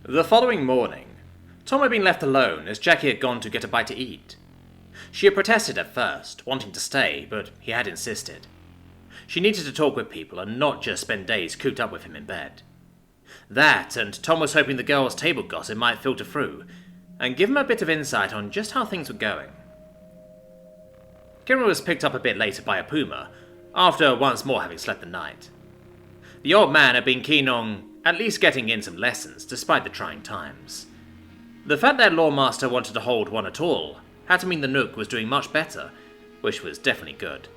The following morning, Tom had been left alone as Jackie had gone to get a bite to eat. She had protested at first, wanting to stay, but he had insisted. She needed to talk with people and not just spend days cooped up with him in bed. That, and Tom was hoping the girls' table gossip might filter through, and give him a bit of insight on just how things were going. Kira was picked up a bit later by a puma, after once more having slept the night. The old man had been keen on at least getting in some lessons, despite the trying times. The fact that Lawmaster wanted to hold one at all had to mean the Nook was doing much better, which was definitely good.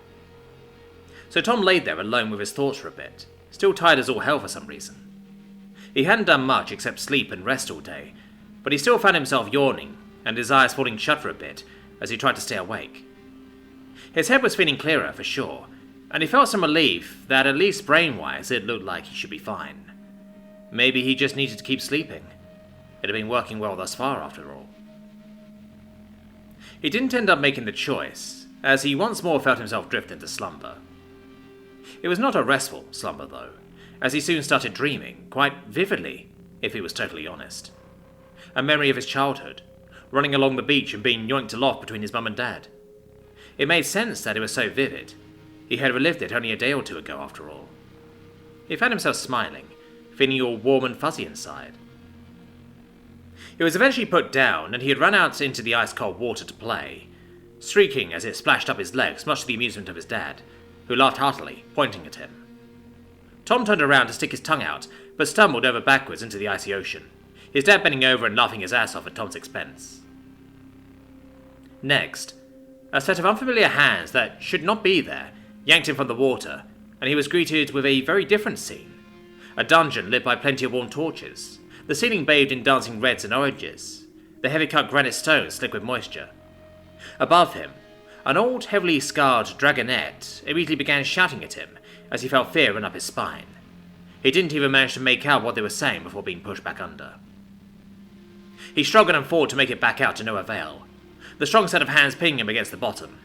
So Tom laid there alone with his thoughts for a bit, still tired as all hell for some reason. He hadn't done much except sleep and rest all day, but he still found himself yawning and his eyes falling shut for a bit as he tried to stay awake. His head was feeling clearer for sure, and he felt some relief that at least brain-wise it looked like he should be fine. Maybe he just needed to keep sleeping. It had been working well thus far after all. He didn't end up making the choice, as he once more felt himself drift into slumber. It was not a restful slumber though, as he soon started dreaming, quite vividly, if he was totally honest. A memory of his childhood, running along the beach and being yoinked aloft between his mum and dad. It made sense that it was so vivid. He had relived it only a day or two ago after all. He found himself smiling, feeling all warm and fuzzy inside. It was eventually put down, and he had run out into the ice-cold water to play, streaking as it splashed up his legs, much to the amusement of his dad, who laughed heartily, pointing at him. Tom turned around to stick his tongue out, but stumbled over backwards into the icy ocean, his dad bending over and laughing his ass off at Tom's expense. Next, a set of unfamiliar hands that should not be there yanked him from the water, and he was greeted with a very different scene. A dungeon lit by plenty of warm torches, the ceiling bathed in dancing reds and oranges, the heavy-cut granite stones slick with moisture. Above him, an old, heavily scarred dragonette immediately began shouting at him as he felt fear run up his spine. He didn't even manage to make out what they were saying before being pushed back under. He struggled and fought to make it back out to no avail, the strong set of hands pinning him against the bottom.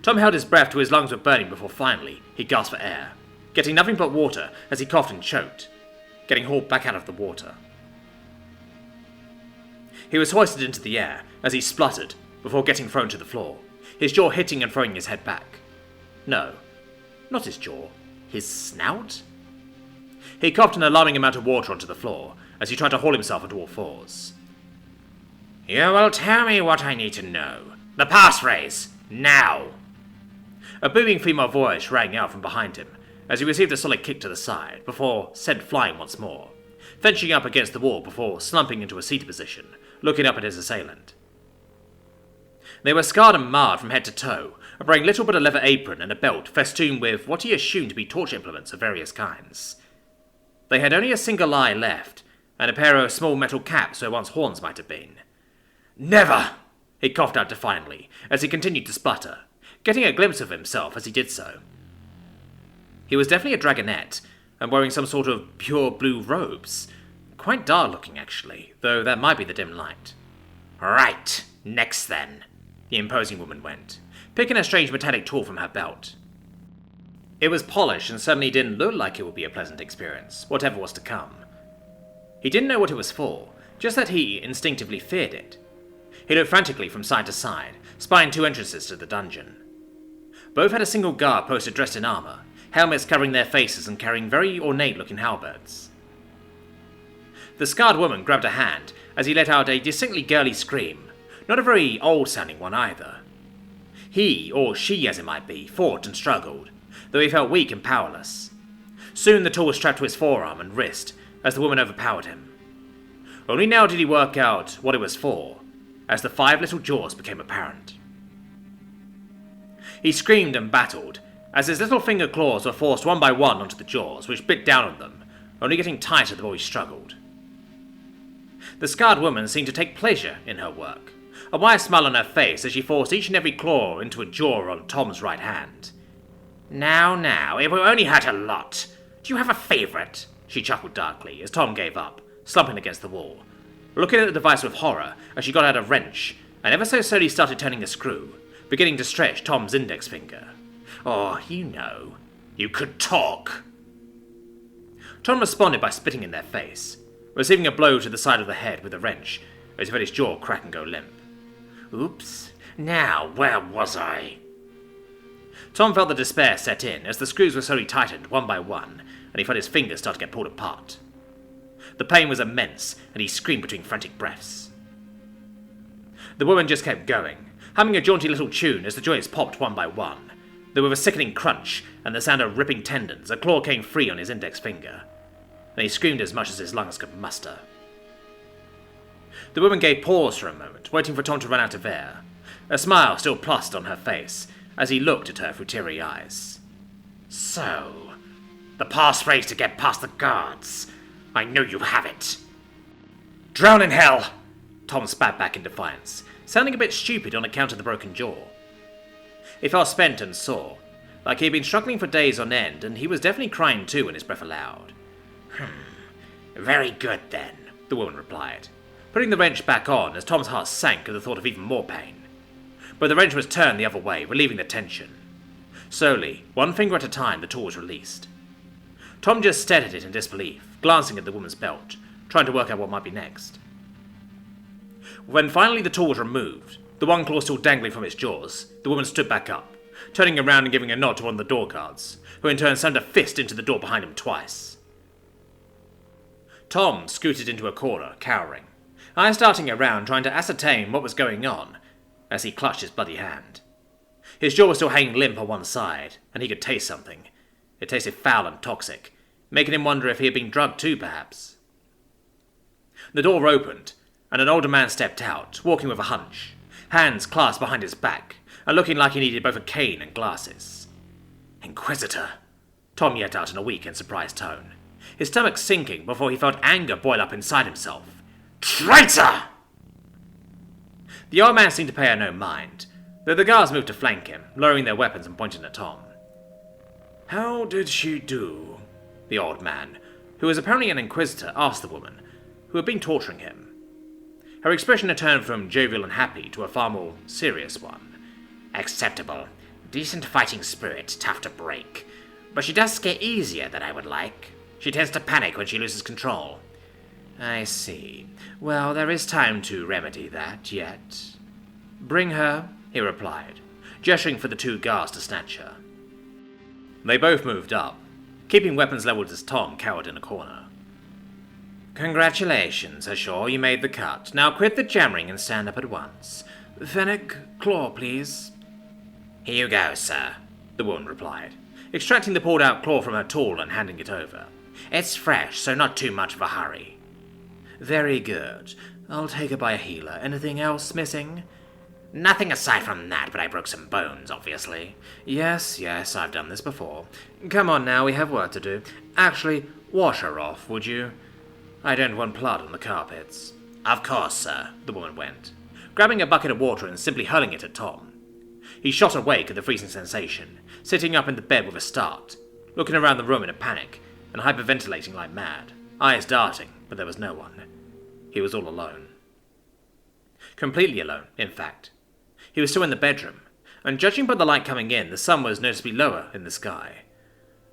Tom held his breath till his lungs were burning before finally he gasped for air, getting nothing but water as he coughed and choked, getting hauled back out of the water. He was hoisted into the air as he spluttered before getting thrown to the floor, his jaw hitting and throwing his head back. No, not his jaw, his snout? He coughed an alarming amount of water onto the floor as he tried to haul himself onto all fours. "You will tell me what I need to know. The passphrase, now!" A booming female voice rang out from behind him as he received a solid kick to the side before sent flying once more, fetching up against the wall before slumping into a seated position, looking up at his assailant. They were scarred and marred from head to toe, wearing little but a leather apron and a belt festooned with what he assumed to be torture implements of various kinds. They had only a single eye left, and a pair of small metal caps where once horns might have been. "Never!" he coughed out defiantly as he continued to sputter, getting a glimpse of himself as he did so. He was definitely a dragonette, and wearing some sort of pure blue robes. Quite dark looking actually, though that might be the dim light. "Right, next then," the imposing woman went, picking a strange metallic tool from her belt. It was polished and certainly didn't look like it would be a pleasant experience, whatever was to come. He didn't know what it was for, just that he instinctively feared it. He looked frantically from side to side, spying two entrances to the dungeon. Both had a single guard posted dressed in armor, helmets covering their faces and carrying very ornate-looking halberds. The scarred woman grabbed a hand as he let out a distinctly girly scream, not a very old-sounding one either. He, or she as it might be, fought and struggled, though he felt weak and powerless. Soon the tool was strapped to his forearm and wrist as the woman overpowered him. Only now did he work out what it was for, as the 5 little jaws became apparent. He screamed and battled, as his little finger claws were forced one by one onto the jaws, which bit down on them, only getting tighter the more he struggled. The scarred woman seemed to take pleasure in her work, a wide smile on her face as she forced each and every claw into a jaw on Tom's right hand. Now, it will only hurt a lot. Do you have a favourite?" she chuckled darkly as Tom gave up, slumping against the wall, looking at the device with horror as she got out a wrench and ever so slowly started turning the screw, beginning to stretch Tom's index finger. "Oh, you could talk." Tom responded by spitting in their face, receiving a blow to the side of the head with a wrench as he felt his jaw crack and go limp. Oops. Now, where was I? Tom felt the despair set in as the screws were slowly tightened one by one, and he felt his fingers start to get pulled apart. The pain was immense, and he screamed between frantic breaths. The woman just kept going, humming a jaunty little tune as the joints popped one by one. Though with a sickening crunch and the sound of ripping tendons, a claw came free on his index finger, and he screamed as much as his lungs could muster. The woman gave pause for a moment, waiting for Tom to run out of air, a smile still plastered on her face as he looked at her through teary eyes. So, the passphrase to get past the guards. I know you have it. Drown in hell! Tom spat back in defiance, sounding a bit stupid on account of the broken jaw. He felt spent and sore, like he had been struggling for days on end, and he was definitely crying too when his breath allowed. Very good then, the woman replied, putting the wrench back on as Tom's heart sank at the thought of even more pain. But the wrench was turned the other way, relieving the tension. Slowly, one finger at a time, the tool was released. Tom just stared at it in disbelief, glancing at the woman's belt, trying to work out what might be next. When finally the tool was removed, the one claw still dangling from its jaws, the woman stood back up, turning around and giving a nod to one of the door guards, who in turn slammed a fist into the door behind him twice. Tom scooted into a corner, cowering, eyes darting around trying to ascertain what was going on as he clutched his bloody hand. His jaw was still hanging limp on one side, and he could taste something. It tasted foul and toxic, making him wonder if he had been drugged too, perhaps. The door opened, and an older man stepped out, walking with a hunch, hands clasped behind his back, and looking like he needed both a cane and glasses. Inquisitor, Tom yelled out in a weak and surprised tone, his stomach sinking before he felt anger boil up inside himself. Traitor! The old man seemed to pay her no mind, though the guards moved to flank him, lowering their weapons and pointing at Tom. How did she do? The old man, who was apparently an inquisitor, asked the woman, who had been torturing him. Her expression had turned from jovial and happy to a far more serious one. Acceptable. Decent fighting spirit, tough to break. But she does scare easier than I would like. She tends to panic when she loses control. I see. Well, there is time to remedy that yet. Bring her, he replied, gesturing for the two guards to snatch her. They both moved up, keeping weapons leveled as Tom cowered in a corner. Congratulations, Ashore, you made the cut. Now quit the jammering and stand up at once. Fennec, claw, please. Here you go, sir, the woman replied, extracting the pulled-out claw from her tool and handing it over. It's fresh, so not too much of a hurry. Very good. I'll take it by a healer. Anything else missing? Nothing aside from that, but I broke some bones, obviously. Yes, I've done this before. Come on now, we have work to do. Actually, wash her off, would you? I don't want blood on the carpets. Of course, sir, the woman went, grabbing a bucket of water and simply hurling it at Tom. He shot awake at the freezing sensation, sitting up in the bed with a start, looking around the room in a panic, and hyperventilating like mad, eyes darting, but there was no one. He was all alone. Completely alone, in fact. He was still in the bedroom, and judging by the light coming in, the sun was noticeably lower in the sky.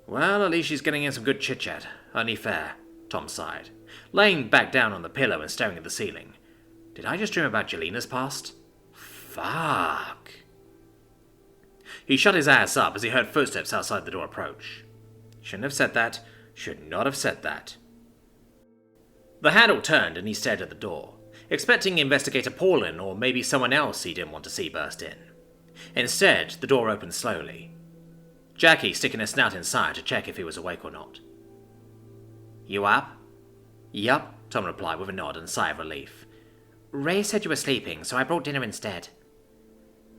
Well, at least she's getting in some good chit-chat. Only fair, Tom sighed, laying back down on the pillow and staring at the ceiling. Did I just dream about Jelina's past? Fuck. He shut his ass up as he heard footsteps outside the door approach. Shouldn't have said that. Should not have said that. The handle turned and he stared at the door, expecting Investigator Paulin or maybe someone else he didn't want to see burst in. Instead, the door opened slowly. Jackie sticking her snout inside to check if he was awake or not. You up? Yup, Tom replied with a nod and sigh of relief. Ray said you were sleeping, so I brought dinner instead.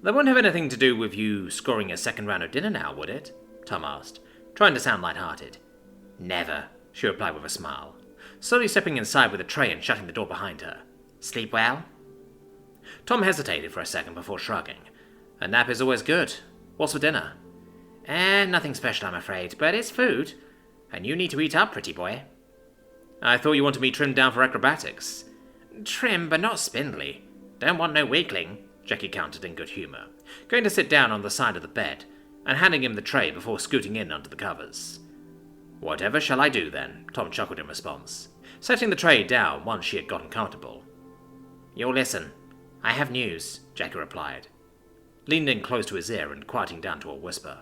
That wouldn't have anything to do with you scoring a second round of dinner now, would it? Tom asked, trying to sound light-hearted. Never, she replied with a smile, slowly stepping inside with a tray and shutting the door behind her. Sleep well? Tom hesitated for a second before shrugging. A nap is always good. What's for dinner? Nothing special, I'm afraid, but it's food. And you need to eat up, pretty boy. I thought you wanted me trimmed down for acrobatics. Trim, but not spindly. Don't want no weakling, Jackie countered in good humour, going to sit down on the side of the bed, and handing him the tray before scooting in under the covers. Whatever shall I do, then? Tom chuckled in response, setting the tray down once she had gotten comfortable. "You'll listen. I have news," Jackie replied, leaned in close to his ear and quieting down to a whisper.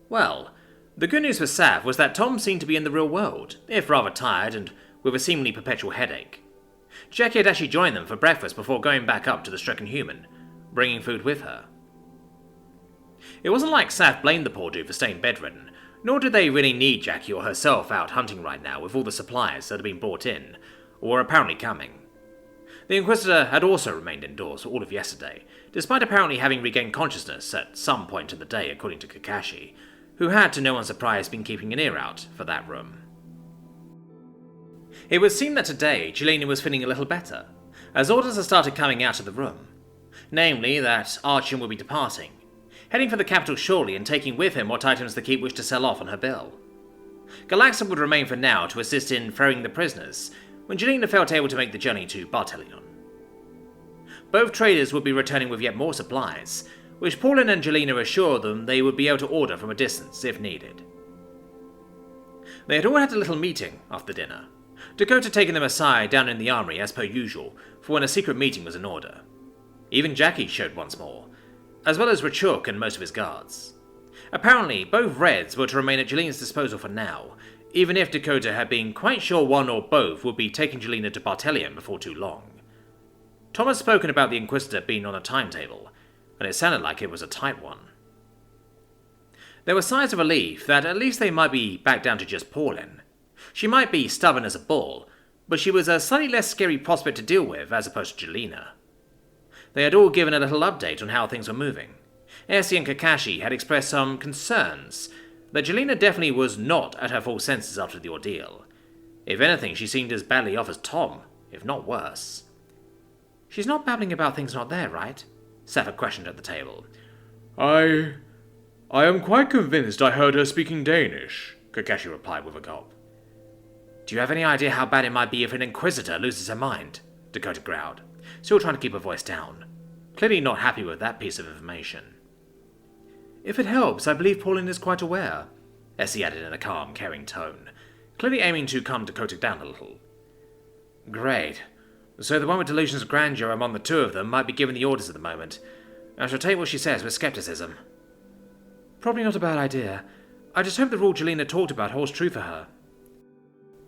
Well, the good news for Sav was that Tom seemed to be in the real world, if rather tired and with a seemingly perpetual headache. Jackie had actually joined them for breakfast before going back up to the stricken human, bringing food with her. It wasn't like Sav blamed the poor dude for staying bedridden, nor did they really need Jackie or herself out hunting right now with all the supplies that had been brought in, or were apparently coming. The Inquisitor had also remained indoors for all of yesterday, despite apparently having regained consciousness at some point in the day, according to Kakashi, who had, to no one's surprise, been keeping an ear out for that room. It would seem that today Jelena was feeling a little better, as orders had started coming out of the room, namely that Archon would be departing, heading for the capital shortly and taking with him what items the keep wished to sell off on her bill. Galaxa would remain for now to assist in ferrying the prisoners, when Jelena felt able to make the journey to Bartelion. Both traders would be returning with yet more supplies, which Paulin and Jelena assured them they would be able to order from a distance if needed. They had all had a little meeting after dinner, Dakota taking them aside down in the armory as per usual for when a secret meeting was in order. Even Jackie showed once more, as well as Rachuk and most of his guards. Apparently, both Reds were to remain at Jelena's disposal for now, even if Dakota had been quite sure one or both would be taking Jelena to Bartelion before too long. Tom had spoken about the Inquisitor being on a timetable, and it sounded like it was a tight one. There were signs of relief that at least they might be back down to just Paulin. She might be stubborn as a bull, but she was a slightly less scary prospect to deal with as opposed to Jelena. They had all given a little update on how things were moving. Essie and Kakashi had expressed some concerns that Jelena definitely was not at her full senses after the ordeal. If anything, she seemed as badly off as Tom, if not worse. "She's not babbling about things not there, right?" Safa questioned at the table. I am quite convinced I heard her speaking Danish," Kakashi replied with a gulp. "Do you have any idea how bad it might be if an Inquisitor loses her mind?" Dakota growled, still trying to keep her voice down, clearly not happy with that piece of information. "If it helps, I believe Paulin is quite aware," Essie added in a calm, caring tone, clearly aiming to calm Dakota down a little. "Great. So the one with delusions of grandeur among the two of them might be giving the orders at the moment. I shall take what she says with skepticism." "Probably not a bad idea. I just hope the rule Jelena talked about holds true for her."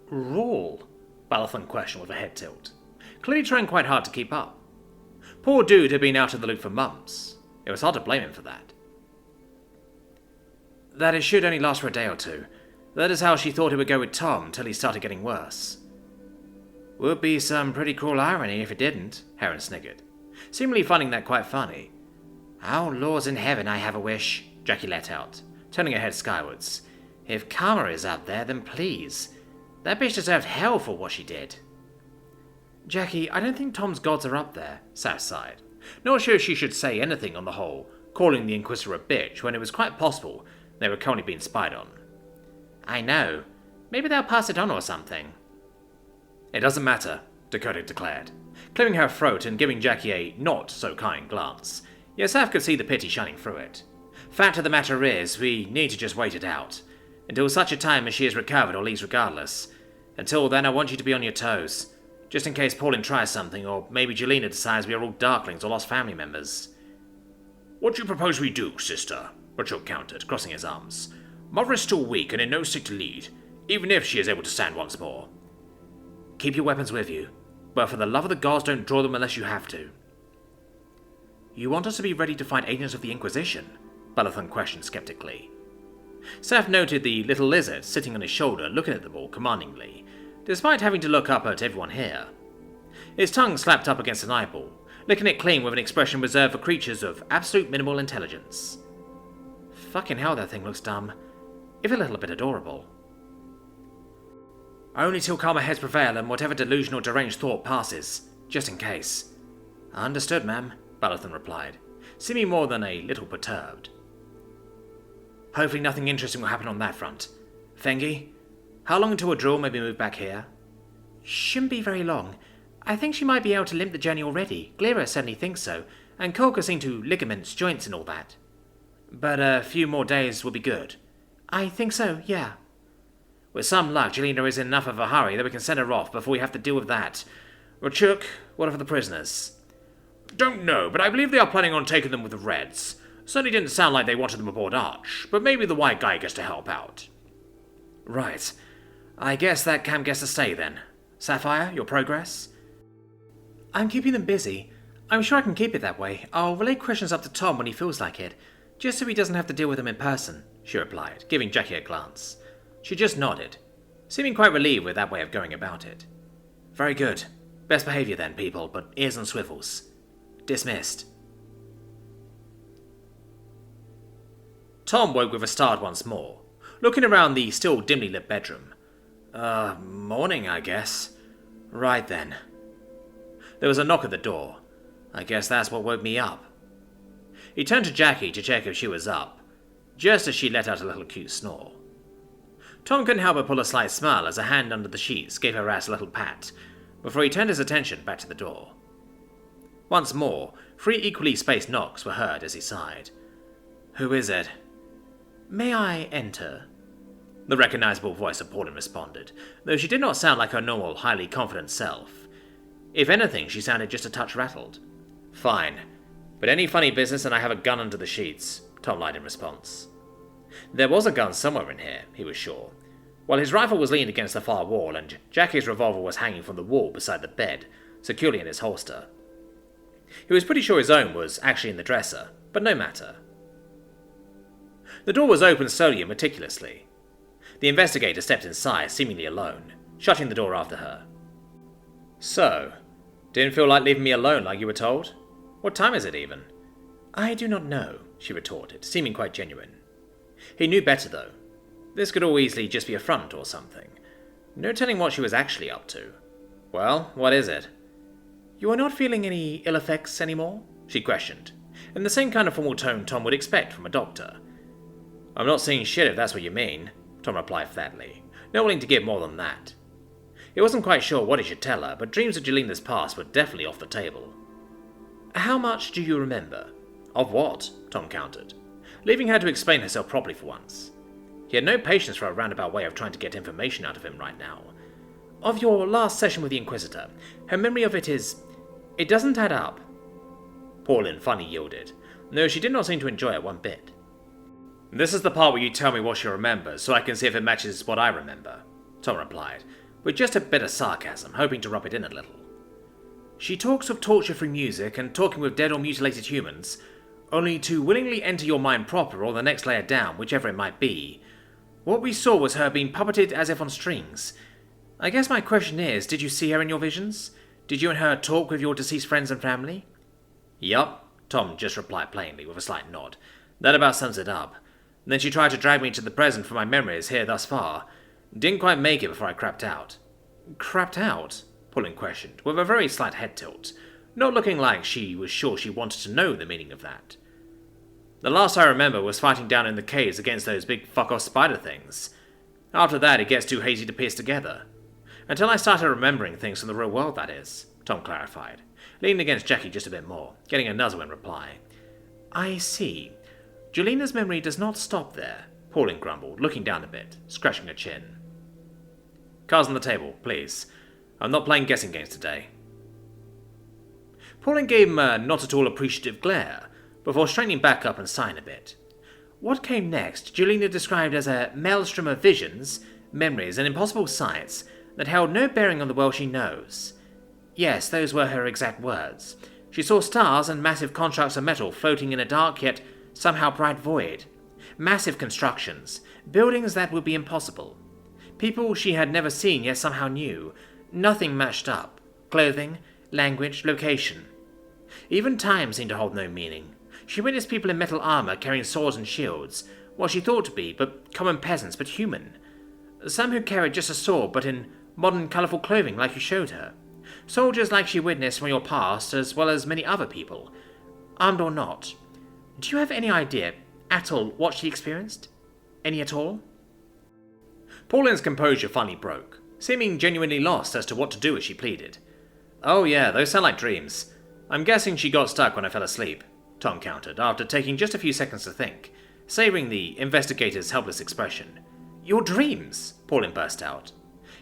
"Rule?" Balathon questioned with a head tilt, clearly trying quite hard to keep up. Poor dude had been out of the loop for months. It was hard to blame him for that. "That it should only last for a day or two. That is how she thought it would go with Tom till he started getting worse." "Would be some pretty cruel irony if it didn't," Heron sniggered, seemingly finding that quite funny. "Oh, laws in heaven, I have a wish," Jackie let out, turning her head skywards. "If Karma is up there, then please. That bitch deserved hell for what she did." "Jackie, I don't think Tom's gods are up there," Sav sighed, not sure she should say anything on the whole, calling the Inquisitor a bitch when it was quite possible they were currently being spied on. "I know. Maybe they'll pass it on or something." "It doesn't matter," Dakota declared, clearing her throat and giving Jackie a not-so-kind glance. Yet Sav could see the pity shining through it. "Fact of the matter is, we need to just wait it out. Until such a time as she has recovered or leaves regardless. Until then, I want you to be on your toes. Just in case Paulin tries something, or maybe Jelena decides we are all Darklings or lost family members." "What do you propose we do, sister?" Rachel countered, crossing his arms. "Mother is still weak and in no state to lead, even if she is able to stand once more." "Keep your weapons with you, but for the love of the gods, don't draw them unless you have to." "You want us to be ready to fight agents of the Inquisition?" Balathon questioned skeptically. Seth noted the little lizard sitting on his shoulder looking at them all commandingly, despite having to look up at everyone here. His tongue slapped up against an eyeball, licking it clean with an expression reserved for creatures of absolute minimal intelligence. Fucking hell, that thing looks dumb, if a little bit adorable. "Only till calmer heads prevail and whatever delusional deranged thought passes, just in case." "Understood, ma'am," Balathon replied, seeming more than a little perturbed. "Hopefully nothing interesting will happen on that front. Fengi, how long until a drill may be moved back here?" "Shouldn't be very long. I think she might be able to limp the journey already. Glera certainly thinks so, and Kolka seen to ligaments, joints and all that. But a few more days will be good." "I think so, yeah." With some luck, Jelena is in enough of a hurry that we can send her off before we have to deal with that. Rachuk, what of the prisoners? Don't know, but I believe they are planning on taking them with the Reds. Certainly didn't sound like they wanted them aboard Arch, but maybe the white guy gets to help out. Right. I guess that camp gets to stay then. Sapphire, your progress? I'm keeping them busy. I'm sure I can keep it that way. I'll relay questions up to Tom when he feels like it, just so he doesn't have to deal with them in person, she replied, giving Jackie a glance. She just nodded, seeming quite relieved with that way of going about it. Very good. Best behavior then, people, but ears on swivels. Dismissed. Tom woke with a start once more, looking around the still dimly lit bedroom. Morning, I guess. Right then. There was a knock at the door. I guess that's what woke me up. He turned to Jackie to check if she was up, just as she let out a little cute snore. Tom couldn't help but pull a slight smile as a hand under the sheets gave her ass a little pat, before he turned his attention back to the door. Once more, 3 equally spaced knocks were heard as he sighed. Who is it? May I enter? The recognizable voice of Paulin responded, though she did not sound like her normal, highly confident self. If anything, she sounded just a touch rattled. Fine, but any funny business and I have a gun under the sheets, Tom lied in response. There was a gun somewhere in here, he was sure, while his rifle was leaned against the far wall and Jackie's revolver was hanging from the wall beside the bed, securely in his holster. He was pretty sure his own was actually in the dresser, but no matter. The door was opened slowly and meticulously. The investigator stepped inside, seemingly alone, shutting the door after her. So, didn't feel like leaving me alone like you were told? What time is it even? I do not know, she retorted, seeming quite genuine. He knew better, though. This could all easily just be a front or something. No telling what she was actually up to. Well, what is it? You are not feeling any ill effects anymore? She questioned, in the same kind of formal tone Tom would expect from a doctor. I'm not seeing shit if that's what you mean, Tom replied flatly, not willing to give more than that. He wasn't quite sure what he should tell her, but dreams of Jelena's past were definitely off the table. How much do you remember? Of what? Tom countered, leaving her to explain herself properly for once. He had no patience for a roundabout way of trying to get information out of him right now. Of your last session with the Inquisitor, her memory of it is... It doesn't add up. Paulin finally yielded, though she did not seem to enjoy it one bit. This is the part where you tell me what she remembers, so I can see if it matches what I remember, Tom replied, with just a bit of sarcasm, hoping to rub it in a little. She talks of torture-free music and talking with dead or mutilated humans, only to willingly enter your mind proper or the next layer down, whichever it might be. What we saw was her being puppeted as if on strings. I guess my question is, did you see her in your visions? Did you and her talk with your deceased friends and family? Yup, Tom just replied plainly, with a slight nod. That about sums it up. Then she tried to drag me to the present for my memories here thus far. Didn't quite make it before I crapped out. Crapped out? Paulin questioned, with a very slight head tilt, not looking like she was sure she wanted to know the meaning of that. The last I remember was fighting down in the caves against those big fuck-off spider things. After that, it gets too hazy to piece together. Until I started remembering things from the real world, that is, Tom clarified, leaning against Jackie just a bit more, getting a nuzzle in reply. I see. Jelena's memory does not stop there, Paulin grumbled, looking down a bit, scratching her chin. Cards on the table, please. I'm not playing guessing games today. Paulin gave him a not at all appreciative glare, before straightening back up and sighing a bit. What came next, Jelena described as a maelstrom of visions, memories, and impossible sights that held no bearing on the world she knows. Yes, those were her exact words. She saw stars and massive constructs of metal floating in a dark yet somehow bright void. Massive constructions, buildings that would be impossible. People she had never seen yet somehow knew. Nothing matched up. Clothing, language, location. Even time seemed to hold no meaning. She witnessed people in metal armor carrying swords and shields, what she thought to be but common peasants, but human. Some who carried just a sword but in modern colourful clothing like you showed her. Soldiers like she witnessed from your past, as well as many other people. Armed or not. Do you have any idea at all what she experienced? Any at all? Paulin's composure finally broke, seeming genuinely lost as to what to do as she pleaded. Oh yeah, those sound like dreams. I'm guessing she got stuck when I fell asleep, Tom countered, after taking just a few seconds to think, savouring the investigator's helpless expression. Your dreams, Paulin burst out,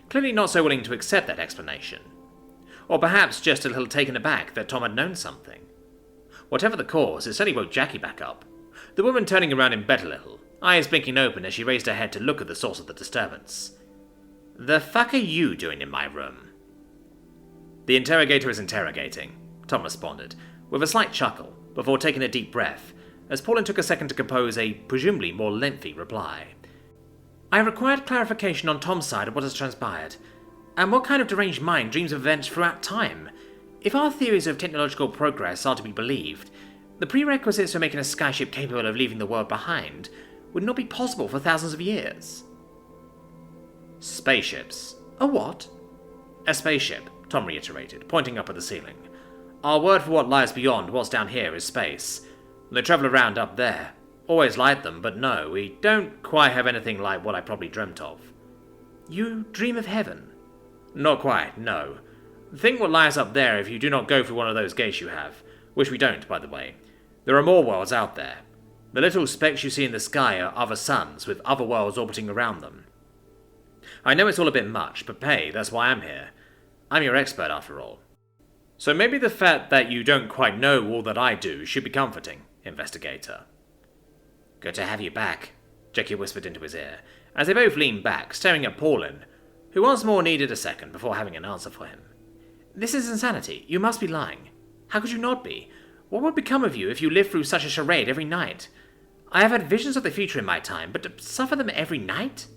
clearly not so willing to accept that explanation. Or perhaps just a little taken aback that Tom had known something. Whatever the cause, it certainly woke Jackie back up, the woman turning around in bed a little, eyes blinking open as she raised her head to look at the source of the disturbance. The fuck are you doing in my room? The interrogator is interrogating, Tom responded, with a slight chuckle, before taking a deep breath, as Paulin took a second to compose a presumably more lengthy reply. I required clarification on Tom's side of what has transpired, and what kind of deranged mind dreams of events throughout time. If our theories of technological progress are to be believed, the prerequisites for making a skyship capable of leaving the world behind would not be possible for thousands of years. Spaceships. A what? A spaceship, Tom reiterated, pointing up at the ceiling. Our word for what lies beyond what's down here is space. They travel around up there. Always liked them, but no, we don't quite have anything like what I probably dreamt of. You dream of heaven? Not quite, no. Think what lies up there if you do not go through one of those gates you have, which we don't, by the way. There are more worlds out there. The little specks you see in the sky are other suns, with other worlds orbiting around them. I know it's all a bit much, but hey, that's why I'm here. I'm your expert, after all. So maybe the fact that you don't quite know all that I do should be comforting, investigator. Good to have you back, Jackie whispered into his ear, as they both leaned back, staring at Paulin, who once more needed a second before having an answer for him. This is insanity. You must be lying. How could you not be? What would become of you if you lived through such a charade every night? I have had visions of the future in my time, but to suffer them every night?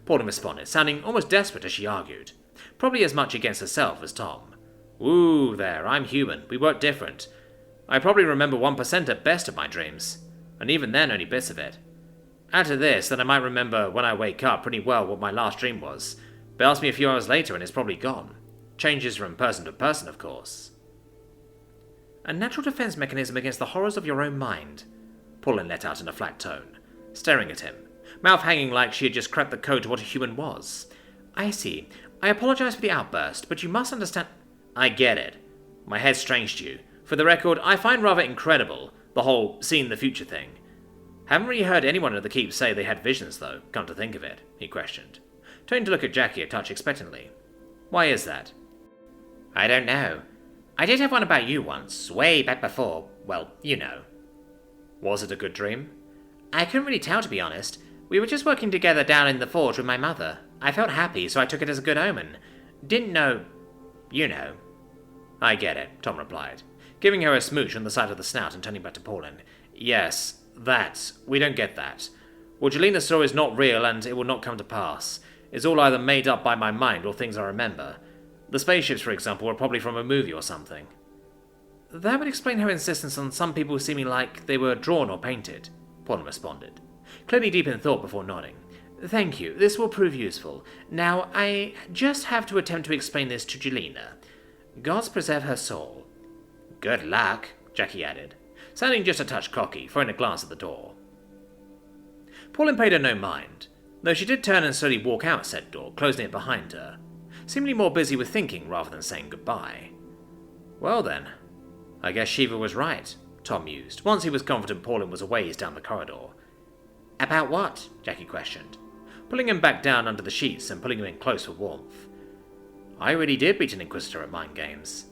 Paulin responded, sounding almost desperate as she argued, probably as much against herself as Tom. Ooh, there, I'm human. We work different. I probably remember 1% at best of my dreams, and even then only bits of it. Add to this, then I might remember when I wake up pretty well what my last dream was, but ask me a few hours later and it's probably gone. Changes from person to person, of course. A natural defense mechanism against the horrors of your own mind, Paulin let out in a flat tone, staring at him, mouth hanging like she had just cracked the code to what a human was. I see. I apologize for the outburst, but you must understand... I get it. My head's strange to you. For the record, I find rather incredible the whole seeing the future thing. Haven't really heard anyone at the keep say they had visions, though, come to think of it, he questioned, turning to look at Jackie a touch expectantly. Why is that? I don't know. I did have one about you once, way back before, well, you know. Was it a good dream? I couldn't really tell, to be honest. We were just working together down in the forge with my mother. I felt happy, so I took it as a good omen. Didn't know... you know. I get it, Tom replied, giving her a smooch on the side of the snout and turning back to Paulin. Yes, that. We don't get that. Well, Jelena's story is not real and it will not come to pass. It's all either made up by my mind or things I remember. The spaceships, for example, were probably from a movie or something. That would explain her insistence on some people seeming like they were drawn or painted, Paulin responded, clearly deep in thought before nodding. Thank you, this will prove useful. Now, I just have to attempt to explain this to Jelena. Gods preserve her soul. Good luck, Jackie added, sounding just a touch cocky, throwing a glance at the door. Paulin paid her no mind, though she did turn and slowly walk out said door, closing it behind her, seemingly more busy with thinking rather than saying goodbye. Well then, I guess Shiva was right, Tom mused, once he was confident Paulin was a ways down the corridor. About what? Jackie questioned, pulling him back down under the sheets and pulling him in close for warmth. I really did beat an inquisitor at mind games.